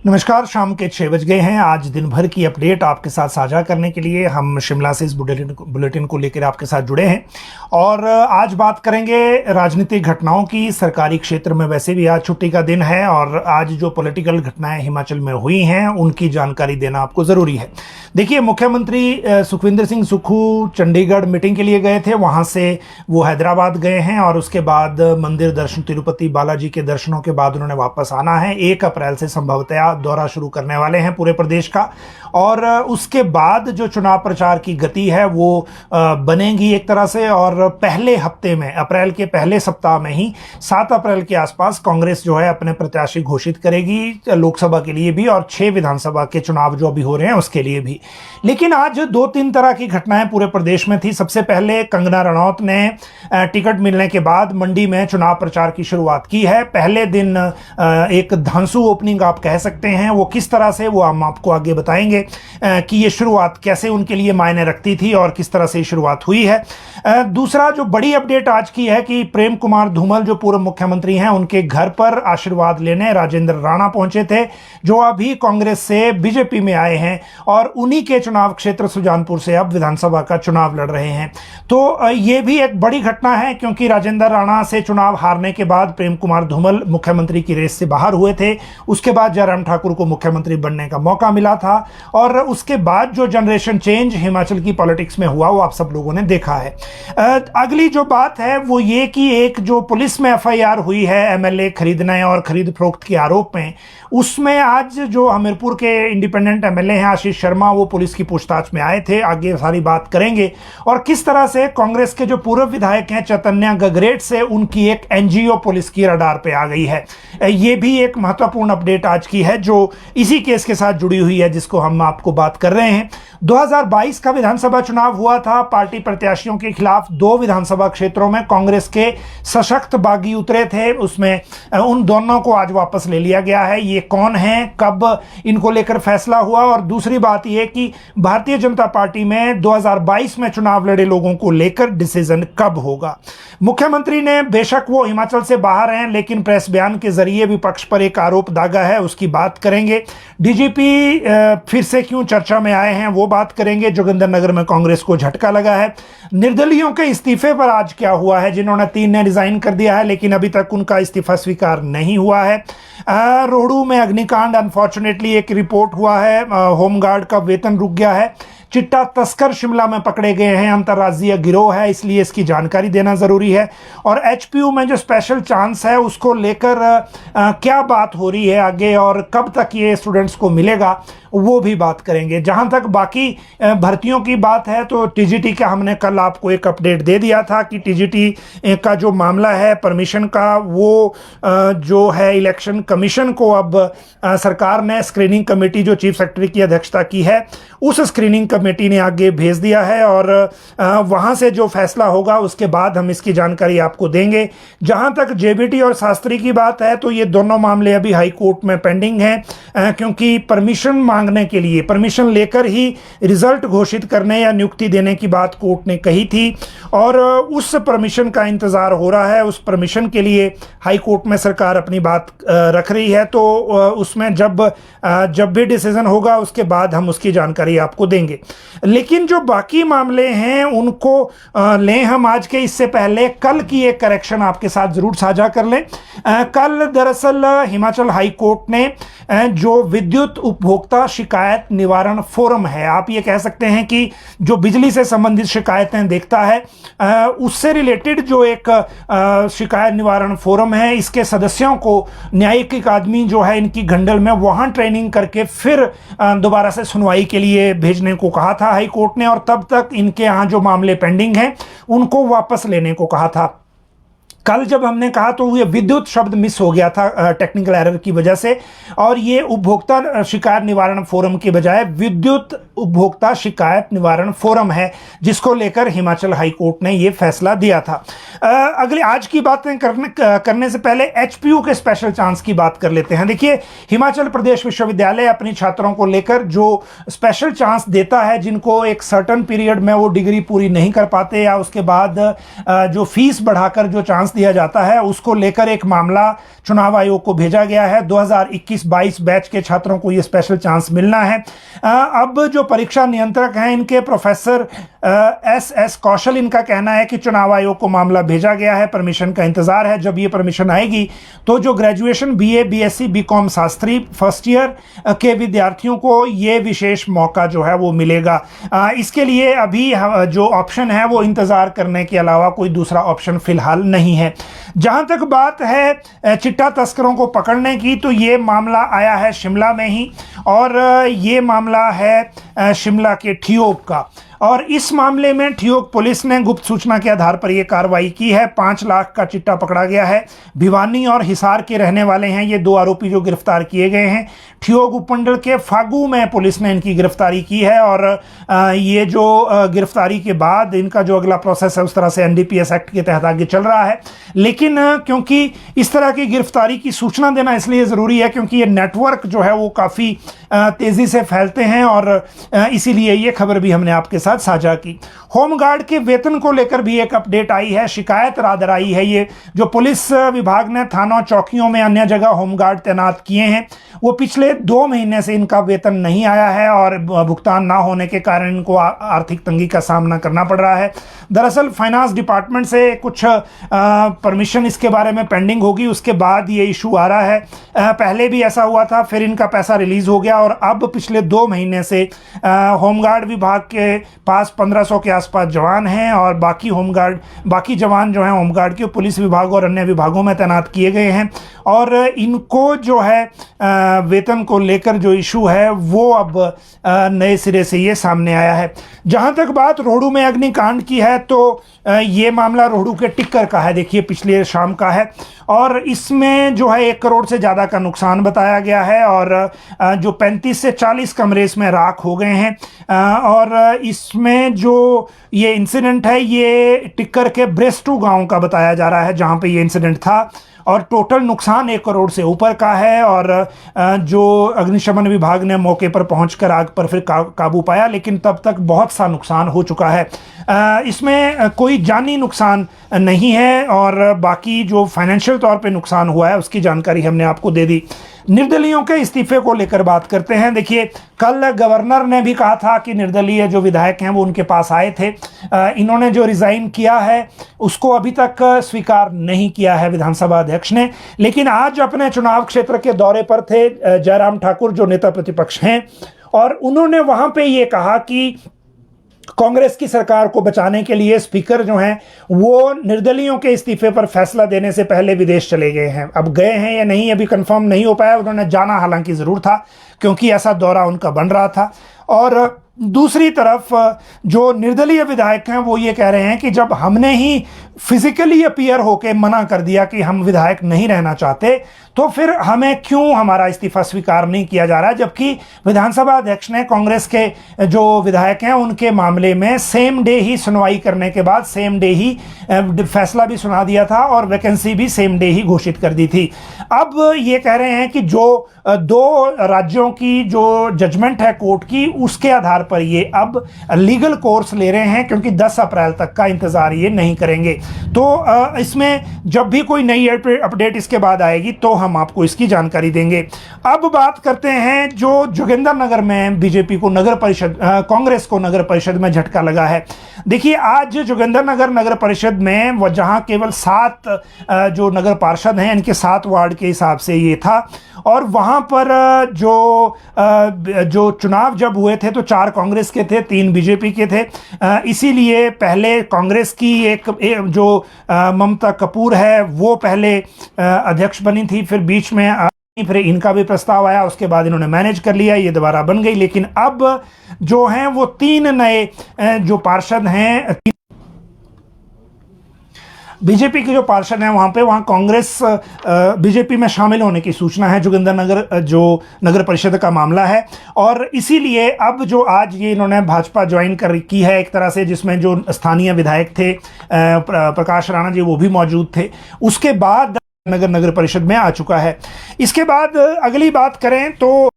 नमस्कार। शाम के 6 बज गए हैं। आज दिन भर की अपडेट आपके साथ साझा करने के लिए हम शिमला से इस बुलेटिन को लेकर आपके साथ जुड़े हैं और आज बात करेंगे राजनीतिक घटनाओं की। सरकारी क्षेत्र में वैसे भी आज छुट्टी का दिन है और आज जो पॉलिटिकल घटनाएं हिमाचल में हुई हैं उनकी जानकारी देना आपको ज़रूरी है। देखिए, मुख्यमंत्री सुखविंदर सिंह सुक्खू चंडीगढ़ मीटिंग के लिए गए थे, वहाँ से वो हैदराबाद गए हैं और उसके बाद मंदिर दर्शन, तिरुपति बालाजी के दर्शनों के बाद उन्होंने वापस आना है। 1 अप्रैल से संभवतः दौरा शुरू करने वाले हैं पूरे प्रदेश का और उसके बाद जो चुनाव प्रचार की गति है वो बनेगी एक तरह से। और पहले हफ्ते में, अप्रैल के पहले सप्ताह में ही 7 अप्रैल के आसपास कांग्रेस जो है अपने प्रत्याशी घोषित करेगी लोकसभा के लिए भी और 6 विधानसभा के चुनाव जो अभी हो रहे हैं उसके लिए भी। लेकिन आज 2-3 तरह की घटनाएं पूरे प्रदेश में थी। सबसे पहले कंगना रनौत ने टिकट मिलने के बाद मंडी में चुनाव प्रचार की शुरुआत की है। पहले दिन एक धांसू ओपनिंग आप कह सकते हैं। वो किस तरह से, वो हम आपको आगे बताएंगे कि ये शुरुआत कैसे उनके लिए मायने रखती थी और किस तरह से शुरुआत हुई है। दूसरा जो बड़ी अपडेट आज की है कि प्रेम कुमार धूमल जो पूर्व मुख्यमंत्री हैं, उनके घर पर आशीर्वाद लेने राजेंद्र राणा पहुंचे थे, जो अभी कांग्रेस से बीजेपी में आए हैं और उन्हीं के चुनाव क्षेत्र सुजानपुर से अब विधानसभा का चुनाव लड़ रहे हैं। तो ये भी एक बड़ी घटना है क्योंकि राजेंद्र राणा से चुनाव हारने के बाद प्रेम कुमार धूमल मुख्यमंत्री की रेस से बाहर हुए थे। उसके बाद जयराम ठाकुर को मुख्यमंत्री बनने का मौका मिला था और उसके बाद जो जनरेशन चेंज हिमाचल की पॉलिटिक्स में हुआ वो आप सब लोगों ने देखा है। अगली जो बात है वो ये कि एक जो पुलिस में एफआईआर हुई है एमएलए खरीदने और खरीद फरोख्त के आरोप में, उसमें आज जो हमीरपुर के इंडिपेंडेंट एमएलए हैं आशीष शर्मा, वो पुलिस की पूछताछ में आए थे। आगे सारी बात करेंगे और किस तरह से कांग्रेस के जो पूर्व विधायक हैं चैतन्य गगरेट से उनकी एक एनजीओ पुलिस की रडार पे आ गई है। ये भी एक महत्वपूर्ण अपडेट आज की है जो इसी केस के साथ जुड़ी हुई है जिसको हम आपको बात कर रहे हैं। 2022 का विधानसभा चुनाव हुआ था। पार्टी प्रत्याशियों के खिलाफ 2 विधानसभा क्षेत्रों में कांग्रेस के सशक्त बागी उतरे थे। उसमें उन दोनों को आज वापस ले लिया गया है। ये कौन है, कब इनको लेकर फैसला हुआ और दूसरी बात यह कि भारतीय जनता पार्टी में 2022 में चुनाव लड़े लोगों को लेकर डिसीजन कब होगा। मुख्यमंत्री ने, बेशक वो हिमाचल से बाहर हैं, लेकिन प्रेस बयान के जरिए विपक्ष पर एक आरोप दागा है, उसकी बात करेंगे। डीजीपी फिर से क्यों चर्चा में आए हैं वो बात करेंगे। जोगिंद्रनगर में कांग्रेस को झटका लगा है। निर्दलीयों के इस्तीफे पर आज क्या हुआ है, जिन्होंने 3 ने रिजाइन कर दिया है लेकिन अभी तक उनका इस्तीफा स्वीकार नहीं हुआ है। रोहडू में अग्निकांड, अनफॉर्चुनेटली एक रिपोर्ट हुआ है, होमगार्ड का वेतन रुक गया है। चिट्टा तस्कर शिमला में पकड़े गए हैं, अंतर्राज्यीय गिरोह है, इसलिए इसकी जानकारी देना जरूरी है। और एचपीयू में जो स्पेशल चांस है उसको लेकर क्या बात हो रही है आगे और कब तक ये स्टूडेंट्स को मिलेगा वो भी बात करेंगे। जहां तक बाकी भर्तियों की बात है तो टीजीटी का हमने कल आपको एक अपडेट दे दिया था कि टीजीटी का जो मामला है परमिशन का, वो जो है इलेक्शन कमीशन को अब सरकार ने स्क्रीनिंग कमेटी जो चीफ सेक्रेटरी की अध्यक्षता की है उस स्क्रीनिंग कमेटी ने आगे भेज दिया है और वहां से जो फैसला होगा उसके बाद हम इसकी जानकारी आपको देंगे। जहां तक जेबीटी और शास्त्री की बात है तो ये दोनों मामले अभी हाई कोर्ट में पेंडिंग हैं क्योंकि परमिशन मांगने के लिए, परमिशन लेकर ही रिजल्ट घोषित करने या नियुक्ति देने की बात कोर्ट ने कही थी और उस परमिशन का इंतजार हो रहा है। उस परमिशन के लिए हाई कोर्ट में सरकार अपनी बात रख रही है तो उसमें जब भी डिसीजन होगा उसके बाद हम उसकी जानकारी आपको देंगे। लेकिन जो बाकी मामले हैं उनको लें हम आज के, इससे पहले कल की एक करेक्शन आपके साथ जरूर साझा कर लें। कल दरअसल हिमाचल हाई कोर्ट ने जो विद्युत उपभोक्ता शिकायत निवारण फोरम है, आप ये कह सकते हैं कि जो बिजली से संबंधित शिकायतें देखता है, उससे रिलेटेड जो एक शिकायत निवारण फोरम है, इसके सदस्यों को न्यायिक अकादमी जो है इनकी घंडल में वहां ट्रेनिंग करके फिर दोबारा से सुनवाई के लिए भेजने को कहा था हाई कोर्ट ने और तब तक इनके यहाँ जो मामले पेंडिंग हैं उनको वापस लेने को कहा था। कल जब हमने कहा तो ये विद्युत शब्द मिस हो गया था टेक्निकल एरर की वजह से और ये उपभोक्ता शिकायत निवारण फोरम के बजाय विद्युत उपभोक्ता शिकायत निवारण फोरम है, जिसको लेकर हिमाचल हाई कोर्ट ने यह फैसला दिया था। अगले आज की बातें करने से पहले एचपीयू के स्पेशल चांस की बात कर लेते हैं। देखिए, हिमाचल प्रदेश विश्वविद्यालय अपनी छात्रों को लेकर जो स्पेशल चांस देता है, जिनको एक सर्टन पीरियड में वो डिग्री पूरी नहीं कर पाते या उसके बाद जो फीस बढ़ाकर जो चांस दिया जाता है, उसको लेकर एक मामला चुनाव आयोग को भेजा गया है। 2021-22 बैच के छात्रों को ये स्पेशल चांस मिलना है। अब जो परीक्षा नियंत्रक हैं, इनके प्रोफेसर एस कौशल, इनका कहना है कि चुनाव आयोग को मामला भेजा गया है, परमिशन का इंतजार है। जब ये परमिशन आएगी तो जो graduation BA, BSc, BCom Shastri first year के विद्यार्थियों को ये विशेष मौका जो है वो मिलेगा। इसके लिए अभी जो ऑप्शन है वो इंतजार करने के अलावा कोई दूसरा ऑप्शन फिलहाल नहीं है। जहां तक बात है चिट्टा तस्करों को पकड़ने की, तो ये मामला आया है शिमला में ही, और ये मामला है शिमला के ठियोग का। और इस मामले में ठियोग पुलिस ने गुप्त सूचना के आधार पर यह कार्रवाई की है। 5 लाख का चिट्टा पकड़ा गया है। भिवानी और हिसार के रहने वाले हैं ये 2 आरोपी जो गिरफ्तार किए गए हैं। ठियोग उपमंडल के फागू में पुलिस ने इनकी गिरफ्तारी की है, और ये जो गिरफ्तारी के बाद इनका जो अगला प्रोसेस है उस तरह से एनडीपीएस एक्ट के तहत आगे चल रहा है। लेकिन क्योंकि इस तरह की गिरफ्तारी की सूचना देना इसलिए ज़रूरी है क्योंकि ये नेटवर्क जो है वो काफ़ी तेज़ी से फैलते हैं, और इसीलिए ये खबर भी हमने आपके साथ साझा की। होमगार्ड के वेतन को लेकर भी एक अपडेट आई है। शिकायत रादर आई है। ये जो पुलिस विभाग ने थानों, चौकियों में अन्य जगह होमगार्ड तैनात किए हैं, वो पिछले 2 महीने से इनका वेतन नहीं आया है, और भुगतान ना होने के कारण इनको आर्थिक तंगी का सामना करना पड़ रहा है। दरअसल फाइनेंस डिपार्टमेंट से कुछ परमिशन इसके बारे में पेंडिंग होगी, उसके बाद ये इशू आ रहा है। पहले भी ऐसा हुआ था, फिर इनका पैसा रिलीज हो गया, और अब पिछले 2 महीने से होमगार्ड विभाग के पास 1500 के आसपास जवान हैं, और बाकी जवान जो हैं होमगार्ड के पुलिस विभाग और अन्य विभागों में तैनात किए गए हैं। और इनको जो है वेतन को लेकर जो इशू है वो अब नए सिरे से ये सामने आया है। जहां तक बात रोहडू में अग्निकांड की है, तो ये मामला रोहडू के टिक्कर का है। देखिए, पिछले शाम का है, और इसमें जो है 1 करोड़ से ज़्यादा का नुकसान बताया गया है, और जो 35 से 40 कमरे इसमें राख हो गए हैं। और इसमें जो ये इंसिडेंट है ये टिक्कर के ब्रेस्टू गांव का बताया जा रहा है, जहां पे ये इंसिडेंट था, और टोटल नुकसान 1 करोड़ से ऊपर का है। और जो अग्निशमन विभाग ने मौके पर पहुंचकर आग पर फिर काबू पाया, लेकिन तब तक बहुत सा नुकसान हो चुका है। इसमें कोई जानी नुकसान नहीं है, और बाकी जो फाइनेंशियल तौर पे नुकसान हुआ है उसकी जानकारी हमने आपको दे दी। निर्दलीयों के इस्तीफे को लेकर बात करते हैं। देखिए, कल गवर्नर ने भी कहा था कि निर्दलीय जो विधायक हैं वो उनके पास आए थे। इन्होंने जो रिज़ाइन किया है उसको अभी तक स्वीकार नहीं किया है विधानसभा अध्यक्ष ने, लेकिन आज अपने चुनाव क्षेत्र के दौरे पर थे जयराम ठाकुर, जो नेता प्रतिपक्ष हैं, और उन्होंने वहां पे ये कहा कि कांग्रेस की सरकार को बचाने के लिए स्पीकर जो हैं वो निर्दलीयों के इस्तीफे पर फैसला देने से पहले विदेश चले गए हैं। अब गए हैं या नहीं अभी कंफर्म नहीं हो पाया। उन्होंने जाना हालांकि ज़रूर था, क्योंकि ऐसा दौरा उनका बन रहा था। और दूसरी तरफ जो निर्दलीय विधायक हैं वो ये कह रहे हैं कि जब हमने ही फिजिकली अपीयर होकर मना कर दिया कि हम विधायक नहीं रहना चाहते, तो फिर हमें क्यों हमारा इस्तीफा स्वीकार नहीं किया जा रहा है। जबकि विधानसभा अध्यक्ष ने कांग्रेस के जो विधायक हैं उनके मामले में सेम डे ही सुनवाई करने के बाद सेम डे ही फैसला भी सुना दिया था, और वैकेंसी भी सेम डे ही घोषित कर दी थी। अब ये कह रहे हैं कि जो 2 राज्यों की जो जजमेंट है कोर्ट की, उसके आधार पर ये अब लीगल कोर्स ले रहे हैं, क्योंकि 10 अप्रैल तक का इंतजार ये नहीं करेंगे। तो इसमें जब भी कोई नई अपडेट इसके बाद आएगी तो हम आपको इसकी जानकारी देंगे। अब बात करते हैं जो जोगिंदरनगर में बीजेपी को नगर परिषद, कांग्रेस को नगर परिषद में झटका लगा है। देखिए, आज जोगिंदरनगर नगर परिषद में जहां केवल 7 जो नगर पार्षद हैं, इनके 7 वार्ड के हिसाब से ये था, और वहां पर जो चुनाव जब हुए थे तो 4 कांग्रेस के थे, 3 बीजेपी के थे। इसीलिए पहले कांग्रेस की एक जो ममता कपूर है वो पहले अध्यक्ष बनी थी, फिर बीच में फिर इनका भी प्रस्ताव आया, उसके बाद इन्होंने मैनेज कर लिया, ये दोबारा बन गई। लेकिन अब जो हैं वो 3 नए जो पार्षद हैं, बीजेपी के जो पार्षद हैं वहाँ कांग्रेस बीजेपी में शामिल होने की सूचना है। जोगिंदरनगर जो नगर परिषद का मामला है, और इसीलिए अब जो आज ये इन्होंने भाजपा ज्वाइन की है एक तरह से, जिसमें जो स्थानीय विधायक थे प्रकाश राणा जी वो भी मौजूद थे, उसके बाद नगर परिषद में आ चुका है। इसके बाद अगली बात करें तो